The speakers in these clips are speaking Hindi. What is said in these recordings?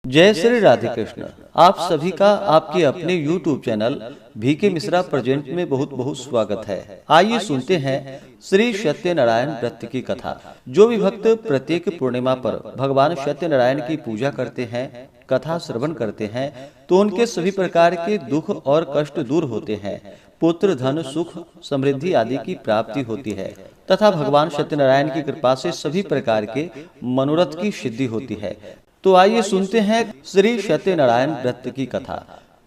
जय श्री राधे कृष्ण। आप सभी का आपके अपने YouTube channel VK Mishra present में बहुत बहुत स्वागत है। आइए सुनते हैं श्री सत्यनारायण व्रत की कथा। जो भी भक्त प्रत्येक पूर्णिमा पर भगवान सत्यनारायण की पूजा करते हैं, कथा श्रवण करते हैं, तो उनके सभी प्रकार के दुख और कष्ट दूर होते हैं। पुत्र, धन, सुख, समृद्धि आदि की प्राप्ति होती है तथा भगवान सत्यनारायण की कृपा से सभी प्रकार के मनोरथ की सिद्धि होती है। तो आइए सुनते हैं श्री सत्यनारायण व्रत की कथा।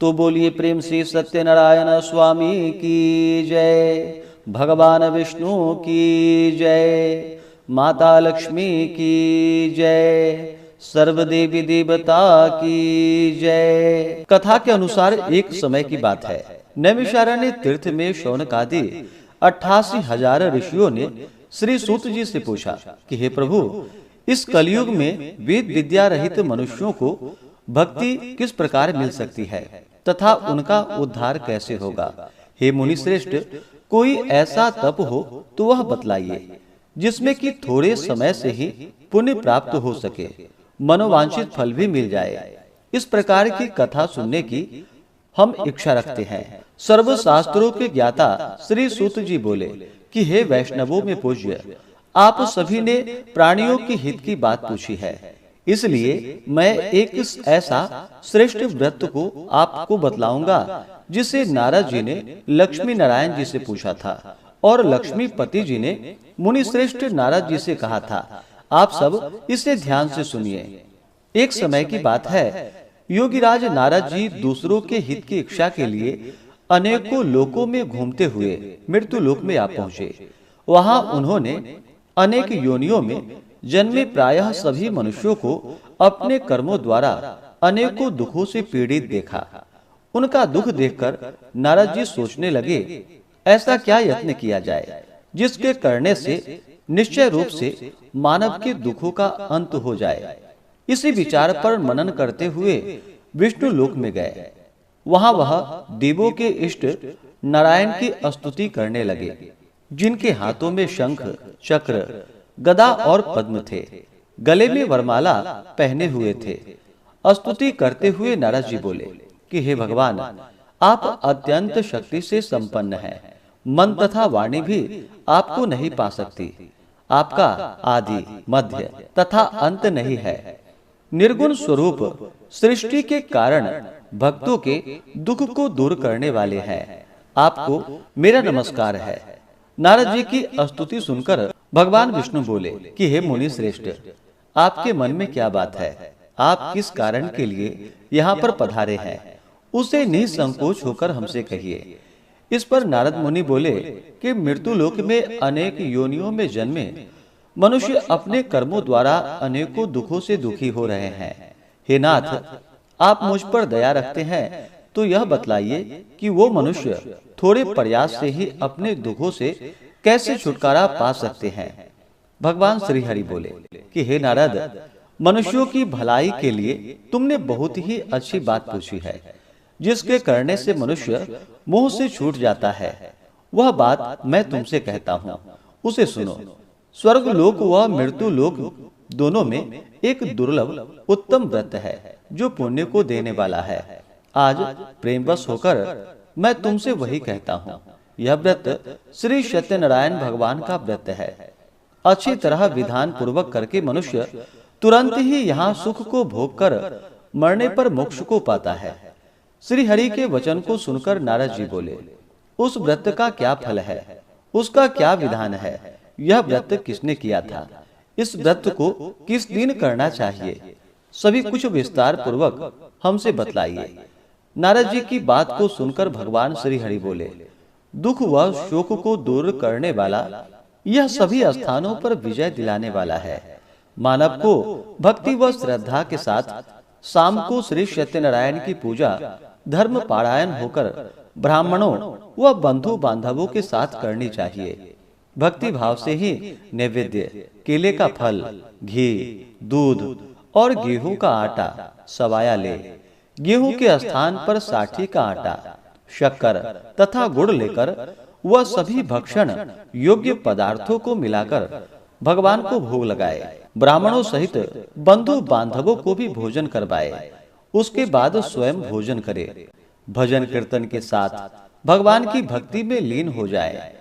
तो बोलिए प्रेम से सत्यनारायण स्वामी की जय, भगवान विष्णु की जय, माता लक्ष्मी की जय, सर्व देवी देवता की जय। कथा के अनुसार एक समय की बात है। नैमिषारण्य तीर्थ में शौनक आदि 88,000 ऋषियों ने श्री सूत जी से पूछा कि हे प्रभु, इस कलयुग में वेद विद्या रहित मनुष्यों को भक्ति किस प्रकार मिल सकती है तथा उनका उद्धार कैसे होगा। हे मुनि श्रेष्ठ, कोई ऐसा तप हो तो वह बतलाइए जिसमें कि थोड़े समय से ही पुण्य प्राप्त हो सके, मनोवांछित फल भी मिल जाए। इस प्रकार की कथा सुनने की हम इच्छा रखते हैं। सर्व शास्त्रों के ज्ञाता श्री सूत जी बोले कि हे वैष्णवों में पूज्य, आप सभी ने प्राणियों की हित की बात पूछी है, इसलिए मैं एक ऐसा श्रेष्ठ व्रत को आपको बतलाऊंगा जिसे नारद जी ने लक्ष्मी नारायण जी से पूछा था और लक्ष्मीपति जी ने मुनि श्रेष्ठ नारद जी से कहा था। आप सब इसे ध्यान से सुनिए। एक समय की बात है, योगीराज नारद जी दूसरों के हित की इच्छा के लिए अनेकों लोकों में घूमते हुए मृत्यु लोक में आ पहुंचे। वहां उन्होंने अनेक योनियों में जन्मे प्रायः सभी मनुष्यों को अपने कर्मों द्वारा अनेकों दुखों से पीड़ित देखा। उनका दुख देखकर नारद जी सोचने लगे, ऐसा क्या यत्न किया जाए जिसके करने से निश्चय रूप से मानव के दुखों का अंत हो जाए। इसी विचार पर मनन करते हुए विष्णु लोक में गए। वहां वह देवों के इष्ट नारायण की स्तुति करने लगे, जिनके हाथों में शंख, चक्र, गदा और पद्म थे, गले में वरमाला पहने हुए थे। स्तुति करते हुए नारद जी बोले कि हे भगवान, आप अत्यंत शक्ति से संपन्न हैं। मन तथा वाणी भी आपको नहीं पा सकती। आपका आदि, मध्य तथा अंत नहीं है। निर्गुण स्वरूप सृष्टि के कारण भक्तों के दुख को दूर करने वाले हैं। आपको मेरा नमस्कार है। नारद जी की स्तुति सुनकर भगवान विष्णु बोले कि हे मुनि श्रेष्ठ, आपके मन में क्या बात है? आप किस कारण के लिए यहाँ पर पधारे हैं, उसे निसंकोच होकर हमसे कहिए। इस पर नारद मुनि बोले कि मृत्यु लोक में अनेक योनियों में जन्मे मनुष्य अपने कर्मों द्वारा अनेकों दुखों से दुखी हो रहे हैं। हे नाथ, आप मुझ पर दया रखते हैं तो यह बतलाइए कि वो मनुष्य थोड़े प्रयास से ही अपने दुखों से कैसे छुटकारा पा सकते हैं। भगवान श्री हरि बोले कि हे नारद, मनुष्यों की भलाई के लिए तुमने बहुत ही अच्छी बात पूछी है, जिसके करने से मनुष्य मोह से छूट जाता है। वह बात मैं तुमसे कहता हूँ, उसे सुनो। स्वर्ग लोक व मृत्यु लोक दोनों में एक दुर्लभ उत्तम व्रत है जो पुण्य को देने वाला है। आज प्रेमवश होकर मैं तुमसे वही कहता हूँ। यह व्रत श्री सत्यनारायण भगवान का व्रत है। अच्छी तरह विधान पूर्वक करके मनुष्य तुरंत ही यहाँ सुख को भोग कर मरने पर मोक्ष को पाता है। श्री हरि के वचन को सुनकर नारद जी बोले, उस व्रत का क्या फल है, उसका क्या विधान है, यह व्रत किसने किया था, इस व्रत को किस दिन करना चाहिए, सभी कुछ विस्तार पूर्वक हमसे बतलाइए। नारद जी की बात को सुनकर भगवान श्री हरि बोले, दुख व शोक को दूर करने वाला, यह सभी स्थानों पर विजय दिलाने वाला है। मानव को भक्ति व श्रद्धा के साथ शाम को श्री सत्यनारायण की पूजा धर्म पारायण होकर ब्राह्मणों व बंधु बांधवों के साथ करनी चाहिए। भक्ति भाव से ही नैवेद्य, केले का फल, घी, दूध और गेहूं का आटा सवाया ले। गेहूं के स्थान पर साठी का आटा, शक्कर तथा गुड़ लेकर वह सभी भक्षण योग्य पदार्थों को मिलाकर भगवान को भोग लगाए। ब्राह्मणों सहित बंधु बांधवों को भी भोजन करवाए। उसके बाद स्वयं भोजन करे, भजन कीर्तन के साथ भगवान की भक्ति में लीन हो जाए।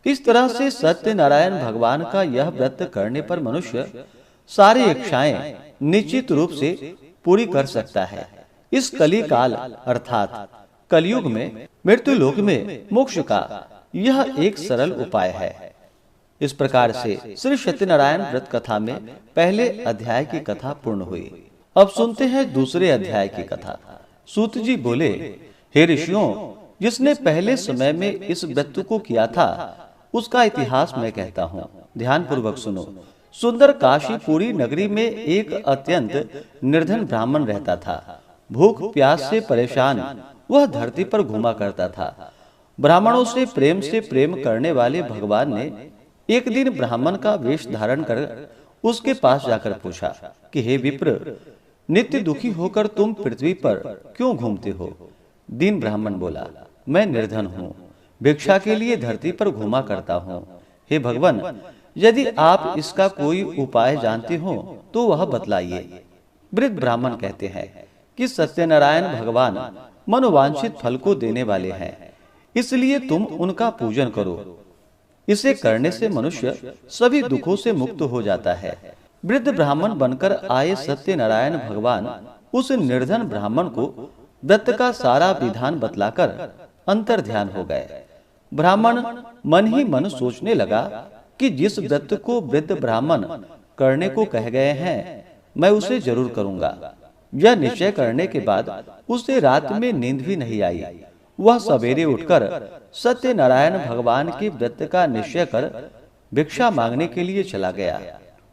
इस तरह से सत्यनारायण भगवान का यह व्रत करने पर मनुष्य सारी इच्छाएं निश्चित रूप से पूरी कर सकता है। इस कली काल अर्थात कलयुग में मृत्यु लोक में मोक्ष का यह एक सरल उपाय है। इस प्रकार से श्री सत्यनारायण व्रत कथा में पहले अध्याय की कथा पूर्ण हुई। अब सुनते हैं दूसरे अध्याय की कथा। सूत जी बोले, हे ऋषियों, जिसने पहले समय में इस व्रत को किया था उसका इतिहास मैं कहता हूँ, ध्यान पूर्वक सुनो। सुंदर काशीपुरी नगरी में एक अत्यंत निर्धन ब्राह्मण रहता था। भूख प्यास से परेशान वह धरती पर घूमा करता था। ब्राह्मणों से प्रेम करने वाले भगवान ने एक दिन ब्राह्मण का वेश धारण कर उसके पास जाकर पूछा कि हे विप्र, नित्य दुखी होकर तुम पृथ्वी पर क्यों घूमते हो? दीन ब्राह्मण बोला, मैं निर्धन हूँ, भिक्षा के लिए धरती पर घूमा करता हूँ। हे भगवान, यदि आप इसका कोई उपाय जानते हो तो वह बतलाइए। वृद्ध ब्राह्मण कहते हैं कि सत्यनारायण भगवान मनोवांछित फल को देने वाले हैं, इसलिए तुम उनका पूजन करो। इसे करने से मनुष्य सभी दुखों से मुक्त हो जाता है। वृद्ध ब्राह्मण बनकर आए सत्यनारायण भगवान उस निर्धन ब्राह्मण को व्रत का सारा विधान बतलाकर अंतर ध्यान हो गए। ब्राह्मण मन ही मन सोचने लगा कि जिस व्रत को वृद्ध ब्राह्मण करने को कह गए हैं मैं उसे जरूर करूंगा। यह निश्चय करने के बाद उसे रात में नींद भी नहीं आई। वह सवेरे उठकर सत्यनारायण भगवान के व्रत का निश्चय कर भिक्षा मांगने के लिए चला गया।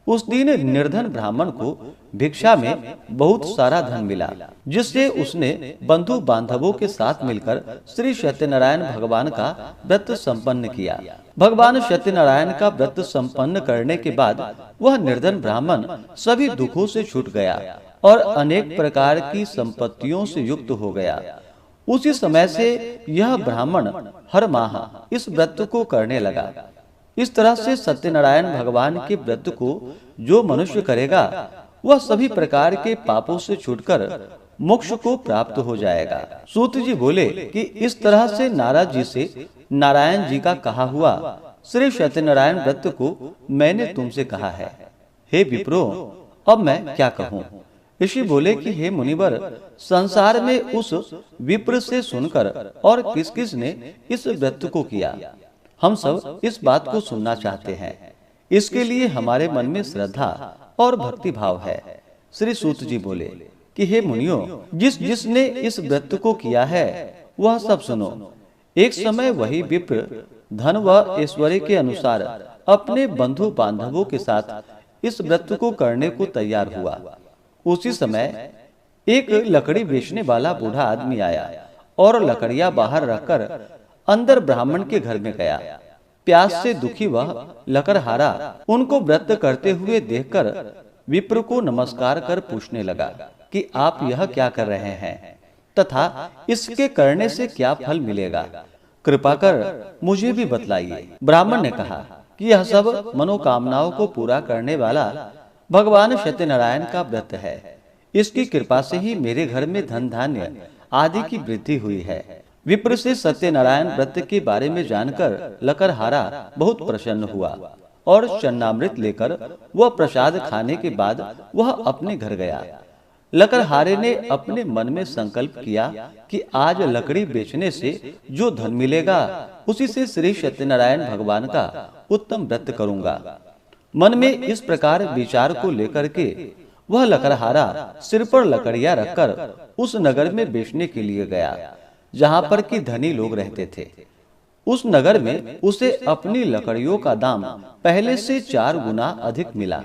उस दिन निर्धन ब्राह्मण को भिक्षा में बहुत सारा धन मिला, जिससे उसने बंधु बांधवों के साथ मिलकर श्री सत्यनारायण भगवान का व्रत संपन्न किया। भगवान सत्यनारायण का व्रत संपन्न करने के बाद वह निर्धन ब्राह्मण सभी दुखों से छूट गया और अनेक प्रकार की संपत्तियों से युक्त हो गया। उसी समय से यह ब्राह्मण हर माह इस व्रत को करने लगा। इस तरह से सत्यनारायण भगवान के व्रत को जो मनुष्य करेगा वह सभी प्रकार के पापों से छूटकर मोक्ष को प्राप्त हो जाएगा। सूत जी बोले कि इस तरह से नारद जी से नारायण जी का कहा हुआ श्री सत्यनारायण व्रत को मैंने तुमसे कहा है। हे विप्रो, अब मैं क्या कहूँ? ऋषि बोले कि हे मुनिवर, संसार में उस विप्र से सुनकर और किस किस ने इस व्रत को किया, हम सब इस बात को सुनना चाहते हैं। इसके लिए हमारे मन में श्रद्धा और भक्ति भाव है। श्री सूत जी बोले कि हे मुनियों, जिसने इस व्रत को किया है वह सब सुनो। एक समय वही विप्र धन व ऐश्वर्य के अनुसार अपने बंधु बांधवों के साथ इस व्रत को करने को तैयार हुआ। उसी समय एक लकड़ी बेचने वाला बूढ़ा आदमी आया और लकड़ियां बाहर रखकर अंदर ब्राह्मण के घर में गया। प्यास से दुखी वह लकड़हारा उनको व्रत करते हुए देखकर विप्र को नमस्कार कर पूछने लगा कि आप यह क्या कर रहे हैं तथा इसके करने से क्या फल मिलेगा, कृपा कर मुझे भी बतलाइए। ब्राह्मण ने कहा कि यह सब मनोकामनाओं को पूरा करने वाला भगवान सत्यनारायण का व्रत है। इसकी कृपा से ही मेरे घर में धन धान्य आदि की वृद्धि हुई है। विप्र से सत्यनारायण व्रत के बारे में जानकर लकड़हारा बहुत प्रसन्न हुआ और चन्नामृत लेकर वह प्रसाद खाने के बाद वह अपने घर गया। लकड़हारे ने अपने मन में संकल्प किया कि आज लकड़ी बेचने से जो धन मिलेगा उसी से श्री सत्यनारायण भगवान का उत्तम व्रत करूंगा। मन में इस प्रकार विचार को लेकर के वह लकड़हारा सिर पर लकड़ियां रखकर उस नगर में बेचने के लिए गया जहां पर कि धनी लोग रहते थे। उस नगर में उसे अपनी लकड़ियों का दाम पहले से 4 गुना अधिक मिला।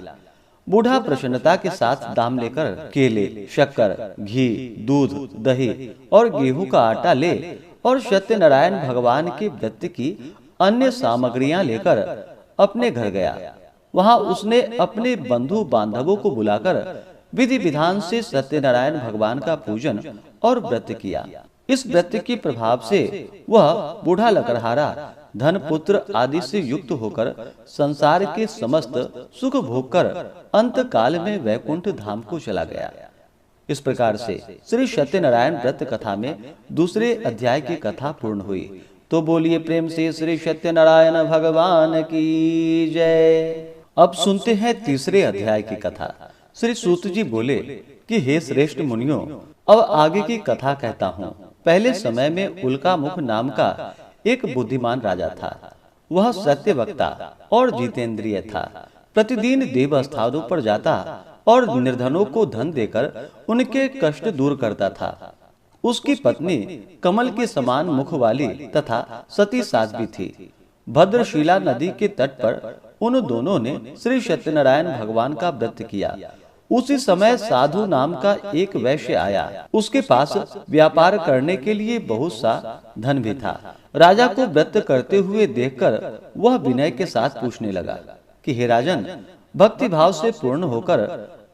बूढ़ा प्रसन्नता के साथ दाम लेकर केले, शक्कर, घी, दूध, दही और गेहूं का आटा ले और सत्यनारायण भगवान के व्रत की अन्य सामग्रियां लेकर अपने घर गया। वहां उसने अपने बंधु बांधवों को बुलाकर विधि विधान से सत्यनारायण भगवान का पूजन और व्रत किया। इस व्रत के प्रभाव से वह बूढ़ा लकड़हारा धन पुत्र आदि से युक्त होकर संसार के समस्त सुख भोगकर अंत काल में वैकुंठ धाम को चला गया। इस प्रकार से श्री सत्यनारायण व्रत कथा में दूसरे अध्याय की कथा पूर्ण हुई। तो बोलिए प्रेम से श्री सत्यनारायण भगवान की जय। अब सुनते हैं तीसरे अध्याय की कथा। श्री सूत जी बोले कि हे श्रेष्ठ मुनियों, अब आगे की कथा कहता हूँ। पहले समय में उल्कामुख नाम का एक बुद्धिमान राजा था। वह सत्य वक्ता और जितेंद्रिय था। प्रतिदिन देव स्थानों पर जाता और निर्धनों को धन देकर उनके कष्ट दूर करता था। उसकी पत्नी कमल के समान मुख वाली तथा सती साध्वी थी। भद्रशिला नदी के तट पर उन दोनों ने श्री सत्यनारायण भगवान का व्रत किया। उसी समय साधु नाम का एक वैश्य आया। उसके पास व्यापार करने के लिए बहुत सा धन भी था। राजा को व्रत करते हुए देखकर वह विनय के साथ पूछने लगा कि हे राजन, भक्ति भाव से पूर्ण होकर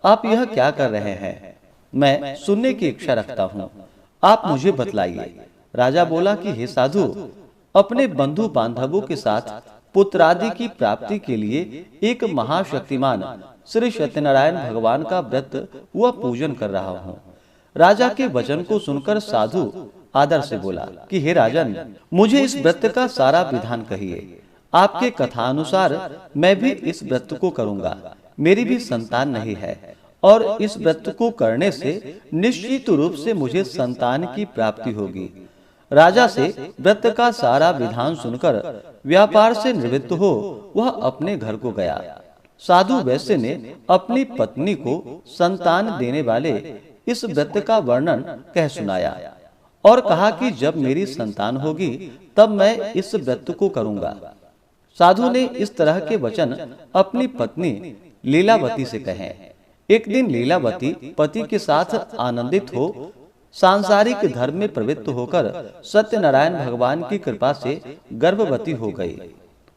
आप यह क्या कर रहे हैं? मैं सुनने की इच्छा रखता हूँ, आप मुझे बतलाइए। राजा बोला कि हे साधु, अपने बंधु बांधवों के साथ पुत्रादि की प्राप्ति के लिए एक महाशक्तिमान श्री सत्यनारायण भगवान का व्रत व पूजन कर रहा हूँ। राजा के वचन को सुनकर साधु आदर से बोला कि हे राजन, मुझे इस व्रत का सारा विधान कहिए। आपके कथानुसार मैं भी इस व्रत को करूँगा। मेरी भी संतान नहीं है और इस व्रत को करने से निश्चित रूप से मुझे संतान की प्राप्ति होगी। राजा से व्रत का सारा विधान सुनकर व्यापार से निवृत्त हो वह अपने घर को गया। साधु वैश्य ने अपनी पत्नी को संतान देने वाले इस व्रत का वर्णन कह सुनाया और कहा कि जब मेरी संतान होगी तब मैं इस व्रत को करूंगा। साधु ने इस तरह के वचन अपनी पत्नी लीलावती से कहे। एक दिन लीलावती पति के साथ आनंदित हो सांसारिक धर्म में प्रवृत्त होकर सत्यनारायण भगवान की कृपा से गर्भवती हो गई।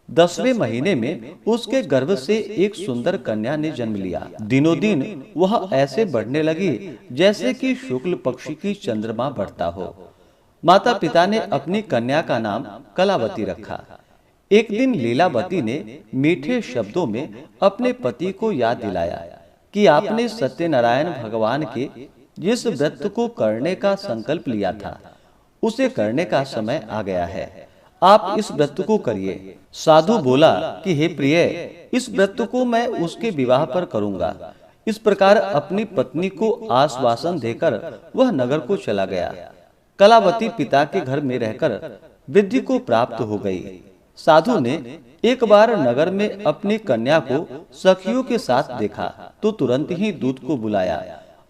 10वें महीने में उसके गर्भ से एक सुंदर कन्या ने जन्म लिया। दिनों दिन वह ऐसे बढ़ने लगी जैसे कि शुक्ल पक्षी की चंद्रमा बढ़ता हो। माता पिता ने अपनी कन्या का नाम कलावती रखा। एक दिन लीलावती ने मीठे शब्दों में अपने पति को याद दिलाया कि आपने सत्यनारायण भगवान के जिस व्रत को करने का संकल्प लिया था उसे करने का समय आ गया है। आप इस व्रत को करिए। साधु बोला कि हे प्रिय, इस व्रत को मैं उसके विवाह पर करूंगा। इस प्रकार अपनी पत्नी को आश्वासन देकर वह नगर को चला गया। कलावती पिता के घर में रहकर वृद्धि को प्राप्त हो गई। साधु ने एक बार नगर में अपनी कन्या को सखियों के साथ देखा तो तुरंत ही दूत को बुलाया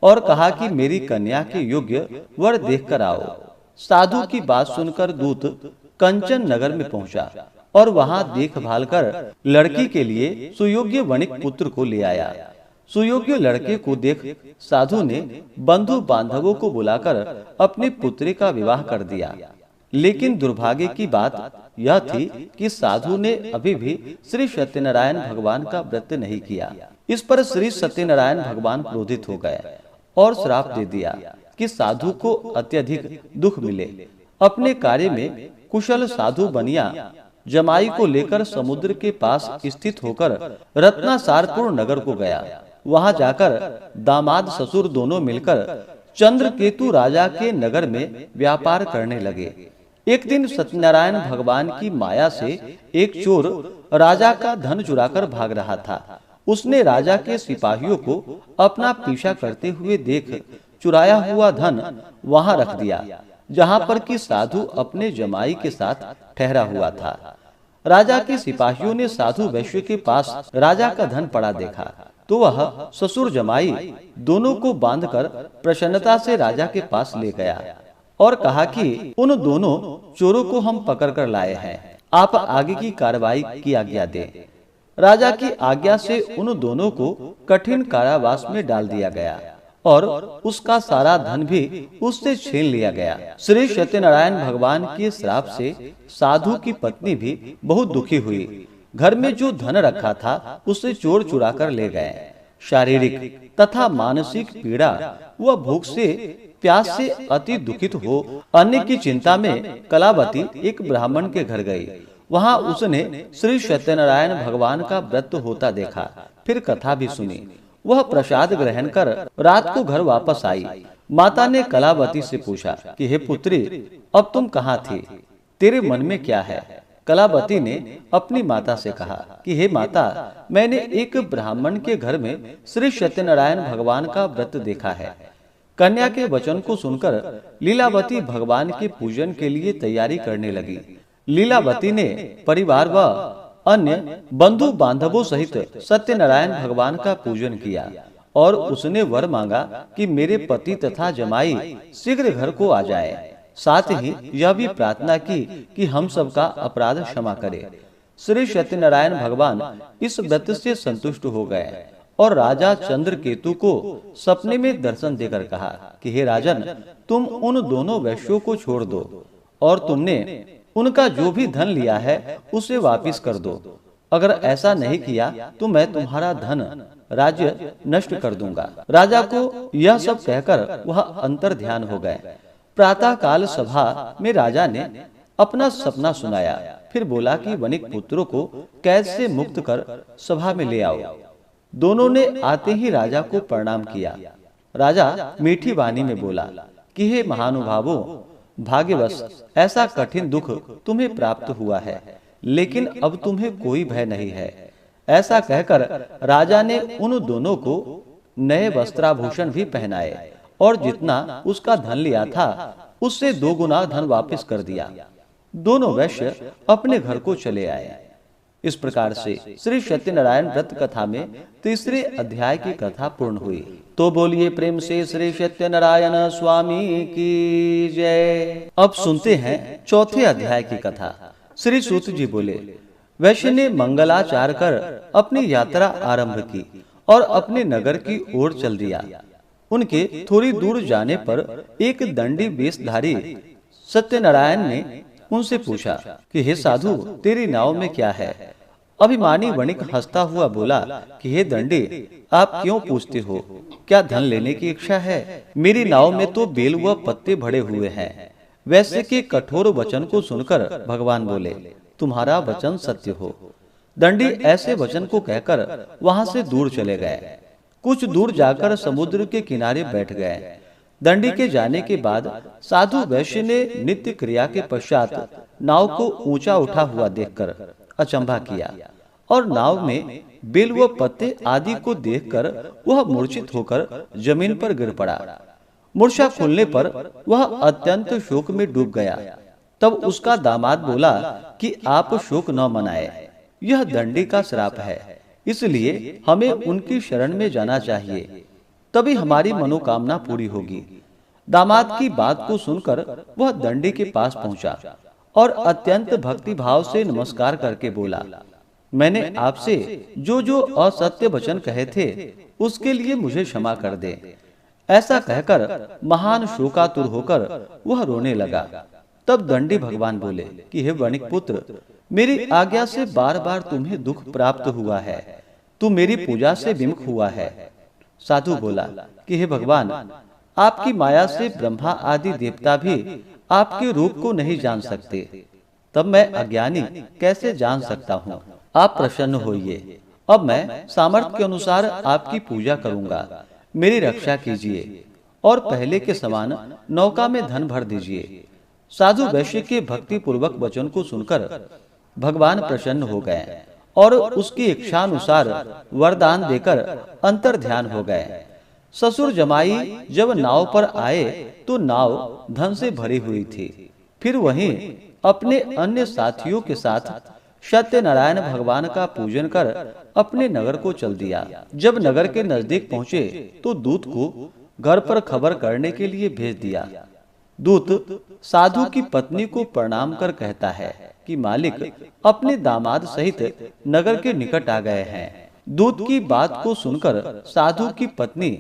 और कहा कि मेरी कन्या के योग्य वर देखकर आओ। साधु की बात सुनकर दूत कंचन नगर में पहुंचा और वहां देखभाल कर लड़की के लिए सुयोग्य वणिक पुत्र को ले आया। सुयोग्य लड़के को देख साधु ने बंधु बांधवों को बुलाकर अपनी पुत्री का विवाह कर दिया। लेकिन दुर्भाग्य की बात यह थी कि साधु ने अभी भी श्री सत्यनारायण भगवान का व्रत नहीं किया। इस पर श्री सत्यनारायण भगवान क्रोधित हो गए और श्राप दे दिया कि साधु को अत्यधिक दुख मिले। अपने कार्य में कुशल साधु बनिया जमाई को लेकर समुद्र के पास स्थित होकर रत्नासारपुर नगर को गया। वहां जाकर दामाद ससुर दोनों मिलकर चंद्रकेतु राजा के नगर में व्यापार करने लगे। एक दिन सत्यनारायण भगवान की माया से एक चोर राजा का धन चुराकर भाग रहा था। उसने राजा के सिपाहियों को अपना पीछा करते हुए देख चुराया हुआ धन वहां रख दिया जहां पर कि साधु अपने जमाई के साथ ठहरा हुआ था। राजा के सिपाहियों ने साधु वैश्य के पास राजा का धन पड़ा देखा तो वह ससुर जमाई दोनों को बांधकर प्रसन्नता से राजा के पास ले गया और कहा कि उन दोनों चोरों को हम पकड़कर लाए हैं, आप आगे की कार्रवाई की आज्ञा दें। राजा की आज्ञा से उन दोनों को कठिन कारावास में डाल दिया गया और उसका सारा धन भी उससे छीन लिया गया। श्री सत्यनारायण भगवान के श्राप से साधु की पत्नी भी बहुत दुखी हुई। घर में जो धन रखा था उसे चोर चुरा कर ले गए। शारीरिक तथा मानसिक पीड़ा व भूख से प्यास से अति दुखित हो अन्न की चिंता में कलावती एक ब्राह्मण के घर गई। वहाँ उसने श्री सत्यनारायण भगवान का व्रत होता देखा। फिर कथा भी सुनी। वह प्रसाद ग्रहण कर रात को घर वापस आई। माता ने कलावती से पूछा कि हे पुत्री, अब तुम कहाँ थी, तेरे मन में क्या है? कलावती ने अपनी माता से कहा कि हे माता, मैंने एक ब्राह्मण के घर में श्री सत्यनारायण भगवान का व्रत देखा है। कन्या के वचन को सुनकर लीलावती भगवान के पूजन के लिए तैयारी करने लगी। लीलावती ने परिवार व अन्य बंधु बांधवों सहित सत्यनारायण भगवान का पूजन किया और उसने वर मांगा कि मेरे पति तथा जमाई शीघ्र घर को आ जाए। साथ ही यह भी प्रार्थना की कि हम सबका अपराध क्षमा करे। श्री सत्यनारायण भगवान इस व्रत से संतुष्ट हो गए और राजा चंद्रकेतु को सपने में दर्शन देकर कहा कि हे राजन, तुम उन दोनों वैश्यों को छोड़ दो और तुमने उनका जो भी धन लिया है उसे वापस कर दो। अगर ऐसा नहीं किया तो मैं तुम्हारा धन राज्य नष्ट कर दूंगा। राजा को यह सब कहकर वह अंतर ध्यान हो गए। प्रातः काल सभा में राजा ने अपना सपना सुनाया। फिर बोला कि वणिक पुत्रों को कैद से मुक्त कर सभा में ले आओ। दोनों ने आते ही राजा को प्रणाम किया। राजा मीठी वाणी में बोला कि हे महानुभावों, भाग्यवश ऐसा कठिन दुख तुम्हें प्राप्त हुआ है, लेकिन अब तुम्हें कोई भय नहीं है। ऐसा कहकर राजा ने उन दोनों को नए वस्त्राभूषण भी पहनाए और जितना उसका धन लिया था उससे 2 गुना धन वापस कर दिया। दोनों वैश्य अपने घर को चले आए। इस प्रकार से श्री सत्यनारायण व्रत कथा में तीसरे अध्याय की कथा पूर्ण हुई। तो बोलिए प्रेम से श्री सत्यनारायण स्वामी की जय। अब सुनते हैं चौथे अध्याय की कथा। श्री सूत जी बोले, वैश्य ने मंगलाचार कर अपनी यात्रा आरंभ की और अपने नगर की ओर चल दिया। उनके थोड़ी दूर जाने पर एक दंडी वेशधारी सत्यनारायण ने उनसे पूछा कि हे साधु, तेरी नाव में क्या है? अभिमानी वणिक हंसता हुआ बोला कि हे दंडी, आप क्यों पूछते हो? क्या धन लेने की इच्छा है? मेरी नाव में तो बेल व पत्ते भरे हुए हैं। वैश्य के कठोर वचन को सुनकर भगवान बोले, तुम्हारा वचन सत्य हो। दंडी ऐसे वचन को कहकर वहां से दूर चले गए। कुछ दूर जाकर समुद्र के किनारे बैठ गए। दंडी के जाने के बाद साधु वैश्य ने नित्य क्रिया के पश्चात नाव को ऊंचा उठा हुआ देखकर अचंभा किया और नाव में बेल व पत्ते आदि को देखकर वह मूर्छित होकर जमीन पर गिर पड़ा। मूर्छा खुलने पर वह अत्यंत शोक में डूब गया। तब उसका दामाद बोला कि आप शोक न मनाए, यह दंडी का श्राप है, इसलिए हमें उनकी शरण में जाना चाहिए, तभी हमारी मनोकामना पूरी होगी। दामाद की बात को सुनकर वह दंडी के पास पहुंचा और अत्यंत भक्ति भाव से नमस्कार करके बोला, मैंने आपसे जो जो असत्य वचन कहे थे उसके लिए मुझे क्षमा कर दे। ऐसा कहकर महान शोकातुर होकर वह रोने लगा। तब दंडी भगवान बोले कि हे वणिक पुत्र, मेरी आज्ञा से बार बार तुम्हें दुख प्राप्त हुआ है, तू मेरी पूजा से विमुख हुआ है। साधु बोला कि हे भगवान, आपकी माया से ब्रह्मा आदि देवता भी आपके रूप को नहीं जान सकते, तब मैं अज्ञानी कैसे जान सकता हूँ? आप प्रसन्न होइए। अब मैं सामर्थ्य के अनुसार आपकी पूजा करूंगा, मेरी रक्षा कीजिए और पहले के समान नौका में धन भर दीजिए। साधु वैश्य के भक्ति पूर्वक वचन को सुनकर भगवान प्रसन्न हो गए और उसकी इच्छानुसार वरदान देकर अंतर ध्यान हो गए। ससुर जमाई जब नाव पर आए तो नाव धन से भरी हुई थी। फिर वहीं अपने अन्य साथियों के साथ सत्यनारायण भगवान का पूजन कर अपने नगर को चल दिया। जब नगर के नजदीक पहुँचे तो दूत को घर पर खबर करने के लिए भेज दिया। दूत साधु की पत्नी को प्रणाम कर कहता है कि मालिक अपने दामाद सहित नगर के निकट आ गए हैं। दूत की बात को सुनकर साधु की पत्नी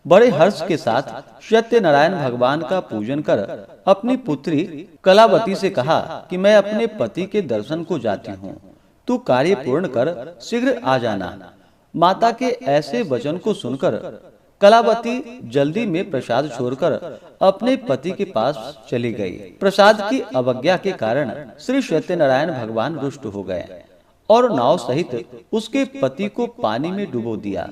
बड़े हर्ष के साथ सत्यनारायण भगवान का पूजन कर अपनी पुत्री कलावती से कहा कि मैं अपने पति के दर्शन को जाती हूँ, तू कार्य पूर्ण कर शीघ्र आ जाना। माता के ऐसे वचन को सुनकर कलावती जल्दी में प्रसाद छोड़कर अपने पति के पास चली गई। प्रसाद की अवज्ञा के कारण श्री सत्यनारायण भगवान रुष्ट हो गए और नाव सहित उसके पति को पानी में डुबो दिया।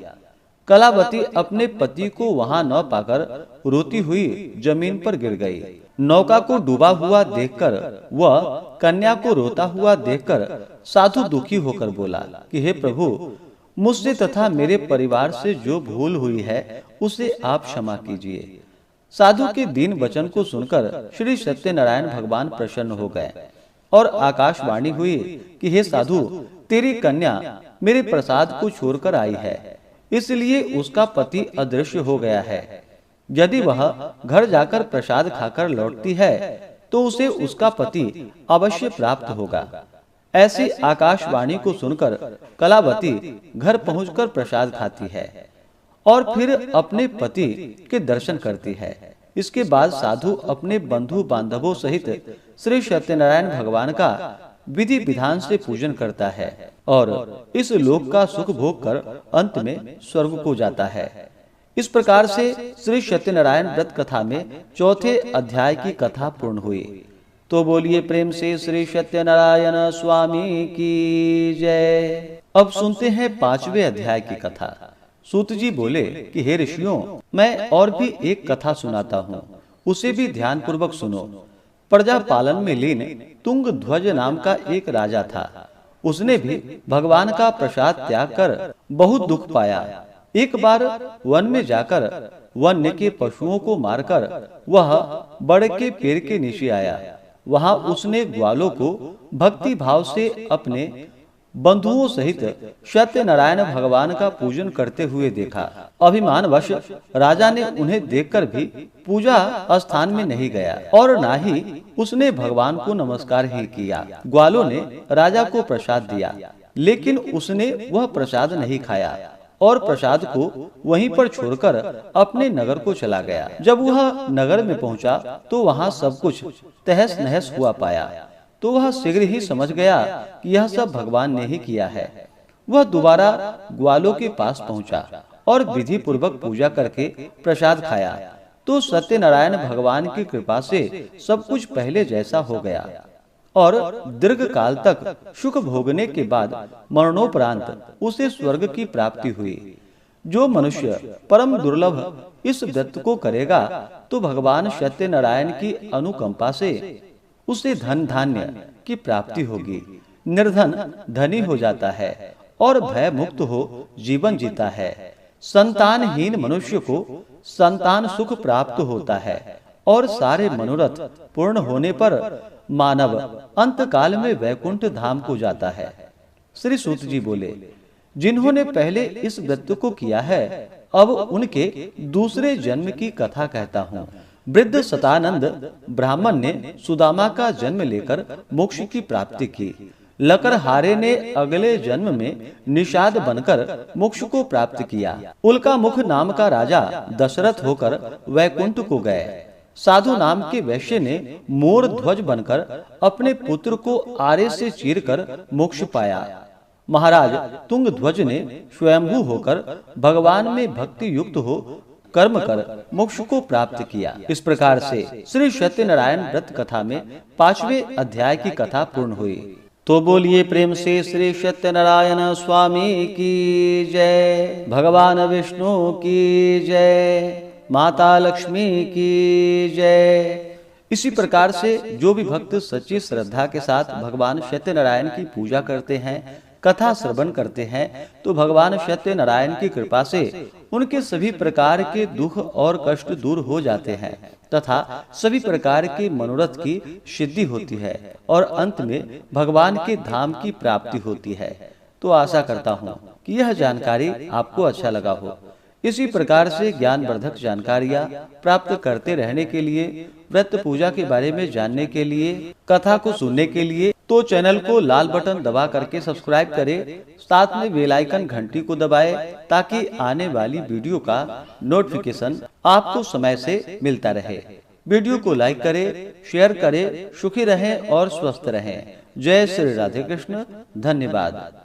कलावती अपने पति को वहां न पाकर रोती हुई जमीन पर गिर गई। नौका को डूबा हुआ देखकर वह कन्या को रोता हुआ देखकर साधु दुखी होकर बोला कि हे प्रभु, मुझसे तथा मेरे परिवार से जो भूल हुई है उसे आप क्षमा कीजिए। साधु के दीन वचन को सुनकर श्री सत्यनारायण भगवान प्रसन्न हो गए और आकाशवाणी हुई कि हे साधु, तेरी कन्या मेरे प्रसाद को छोड़कर आई है, इसलिए उसका पति अदृश्य हो गया है। यदि वह घर जाकर प्रसाद खाकर लौटती है तो उसे उसका पति अवश्य प्राप्त होगा। ऐसी आकाशवाणी को सुनकर कलावती घर पहुंचकर प्रसाद खाती है और फिर अपने पति के दर्शन करती है। इसके बाद साधु अपने बंधु बांधवों सहित श्री सत्यनारायण भगवान का विधि विधान से पूजन करता है और इस लोक का सुख भोग कर अंत में स्वर्ग को जाता है। इस प्रकार से श्री सत्यनारायण व्रत कथा में चौथे अध्याय की कथा पूर्ण हुई। तो बोलिए प्रेम से श्री सत्यनारायण स्वामी की जय। अब सुनते हैं 5वें अध्याय की कथा। सूत जी बोले कि हे ऋषियों, मैं और भी एक कथा सुनाता हूँ, उसे भी ध्यान पूर्वक सुनो। प्रजा पालन में लीन तुंग ध्वज नाम का एक राजा था। उसने भी भगवान का प्रसाद त्याग कर बहुत दुख पाया। एक बार वन में जाकर वन्य के पशुओं को मारकर वह बड़ के पेड़ के नीचे आया। वहां उसने ग्वालों को भक्ति भाव से अपने बंधुओं सहित सत्यनारायण भगवान का पूजन करते हुए देखा। अभिमानवश राजा ने उन्हें देखकर भी पूजा स्थान में नहीं गया और ना ही उसने भगवान को नमस्कार ही किया। ग्वालों ने राजा को प्रसाद दिया, लेकिन उसने वह प्रसाद नहीं खाया और प्रसाद को वहीं पर छोड़कर अपने नगर को चला गया। जब वह नगर में पहुंचा तो वहां सब कुछ तहस नहस हुआ पाया, तो वह शीघ्र ही समझ गया कि यह सब भगवान ने ही किया है। वह दोबारा ग्वालों के पास पहुंचा और विधि पूर्वक पूजा करके प्रसाद खाया, तो सत्यनारायण भगवान की कृपा से सब कुछ पहले जैसा हो गया और दीर्घ काल तक सुख भोगने के बाद मरणोपरांत उसे स्वर्ग की प्राप्ति हुई। जो मनुष्य परम दुर्लभ इस व्रत को करेगा तो भगवान सत्यनारायण की अनुकंपा से उसे धन धान्य की प्राप्ति होगी, निर्धन धनी हो जाता है और भय मुक्त हो जीवन जीता है। संतानहीन मनुष्य को संतान सुख प्राप्त होता है और सारे मनोरथ पूर्ण होने पर मानव अंत काल में वैकुंठ धाम को जाता है। श्री सूत जी बोले, जिन्होंने पहले इस व्रत को किया है, अब उनके दूसरे जन्म की कथा कहता हूँ। वृद्ध सतानंद ब्राह्मण ने सुदामा का जन्म लेकर मोक्ष की प्राप्ति की। लकड़हारे ने अगले जन्म में निषाद बनकर मोक्ष को प्राप्त किया। उल्का मुख नाम का राजा दशरथ होकर वैकुंठ को गए। साधु नाम के वैश्य ने मोर ध्वज बनकर अपने पुत्र को आरे से चीरकर मोक्ष पाया। महाराज तुंग ध्वज ने स्वयंभू होकर भगवान में भक्ति युक्त हो कर्म कर मोक्ष को प्राप्त किया। इस प्रकार से श्री सत्यनारायण व्रत कथा में 5वें अध्याय की कथा पूर्ण हुई। तो बोलिए प्रेम से श्री सत्यनारायण स्वामी की जय, भगवान विष्णु की जय, माता लक्ष्मी की जय। इसी प्रकार से जो भी भक्त सच्ची श्रद्धा के साथ भगवान सत्यनारायण की पूजा करते हैं, कथा श्रवण करते हैं, तो भगवान सत्यनारायण की कृपा से उनके सभी प्रकार के दुख और कष्ट दूर हो जाते हैं तथा सभी प्रकार के मनोरथ की सिद्धि होती है और अंत में भगवान के धाम की प्राप्ति होती है। तो आशा करता हूँ कि यह जानकारी आपको अच्छा लगा हो। इसी प्रकार से ज्ञानवर्धक जानकारियाँ प्राप्त करते रहने के लिए, व्रत पूजा के बारे में जानने के लिए, कथा को सुनने के लिए तो चैनल को लाल बटन दबा करके सब्सक्राइब करें, साथ में बेल आइकन घंटी को दबाएं ताकि आने वाली वीडियो का नोटिफिकेशन आपको समय से मिलता रहे। वीडियो को लाइक करें, शेयर करें। सुखी रहें और स्वस्थ रहें। जय श्री राधे कृष्ण। धन्यवाद।